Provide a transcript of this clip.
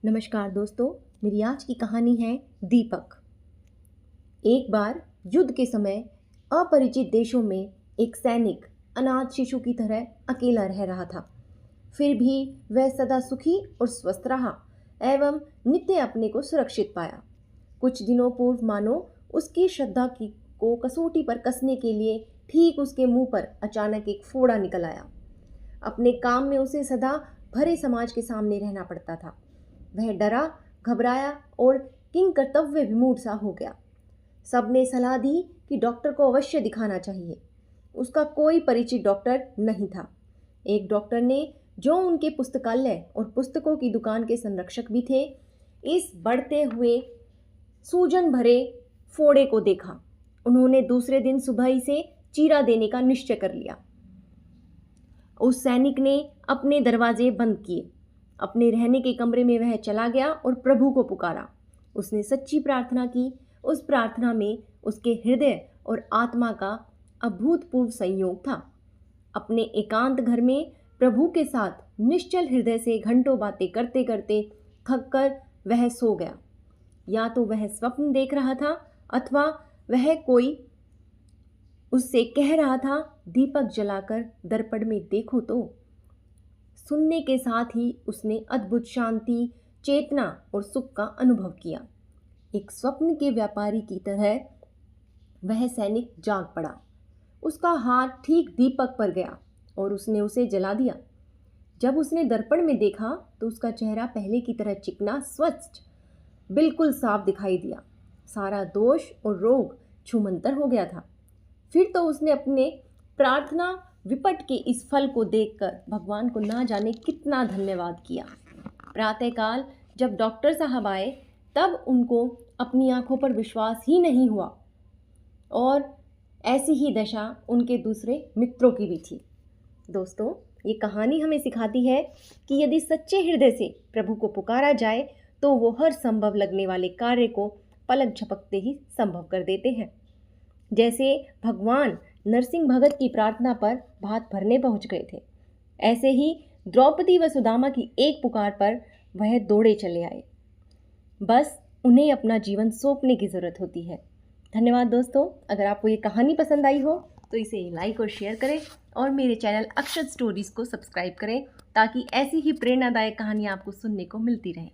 नमस्कार दोस्तों, मेरी आज की कहानी है दीपक। एक बार युद्ध के समय अपरिचित देशों में एक सैनिक अनाथ शिशु की तरह अकेला रह रहा था। फिर भी वह सदा सुखी और स्वस्थ रहा एवं नित्य अपने को सुरक्षित पाया। कुछ दिनों पूर्व मानो उसकी श्रद्धा की को कसौटी पर कसने के लिए ठीक उसके मुंह पर अचानक एक फोड़ा निकल आया। अपने काम में उसे सदा भरे समाज के सामने रहना पड़ता था। वह डरा, घबराया और किंग कर्तव्य विमूढ़ सा हो गया। सबने सलाह दी कि डॉक्टर को अवश्य दिखाना चाहिए। उसका कोई परिचित डॉक्टर नहीं था। एक डॉक्टर ने, जो उनके पुस्तकालय और पुस्तकों की दुकान के संरक्षक भी थे, इस बढ़ते हुए सूजन भरे फोड़े को देखा। उन्होंने दूसरे दिन सुबह ही से चीरा देने का निश्चय कर लिया। उस सैनिक ने अपने दरवाजे बंद किए। अपने रहने के कमरे में वह चला गया और प्रभु को पुकारा। उसने सच्ची प्रार्थना की। उस प्रार्थना में उसके हृदय और आत्मा का अभूतपूर्व संयोग था। अपने एकांत घर में प्रभु के साथ निश्चल हृदय से घंटों बातें करते करते थककर वह सो गया। या तो वह स्वप्न देख रहा था अथवा वह कोई उससे कह रहा था, दीपक जलाकर दर्पण में देखो तो। सुनने के साथ ही उसने अद्भुत शांति, चेतना और सुख का अनुभव किया। एक स्वप्न के व्यापारी की तरह वह सैनिक जाग पड़ा। उसका हाथ ठीक दीपक पर गया और उसने उसे जला दिया। जब उसने दर्पण में देखा तो उसका चेहरा पहले की तरह चिकना, स्वच्छ, बिल्कुल साफ दिखाई दिया। सारा दोष और रोग छूमंतर हो गया था। फिर तो उसने अपने प्रार्थना विपट के इस फल को देखकर भगवान को ना जाने कितना धन्यवाद किया। प्रातःकाल जब डॉक्टर साहब आए तब उनको अपनी आंखों पर विश्वास ही नहीं हुआ और ऐसी ही दशा उनके दूसरे मित्रों की भी थी। दोस्तों, ये कहानी हमें सिखाती है कि यदि सच्चे हृदय से प्रभु को पुकारा जाए तो वो हर संभव लगने वाले कार्य को पलक झपकते ही संभव कर देते हैं। जैसे भगवान नरसिंह भगत की प्रार्थना पर भात भरने पहुंच गए थे, ऐसे ही द्रौपदी व सुदामा की एक पुकार पर वह दौड़े चले आए। बस उन्हें अपना जीवन सौंपने की ज़रूरत होती है। धन्यवाद दोस्तों। अगर आपको ये कहानी पसंद आई हो तो इसे लाइक और शेयर करें और मेरे चैनल अक्षत स्टोरीज़ को सब्सक्राइब करें ताकि ऐसी ही प्रेरणादायक कहानियाँ आपको सुनने को मिलती रहें।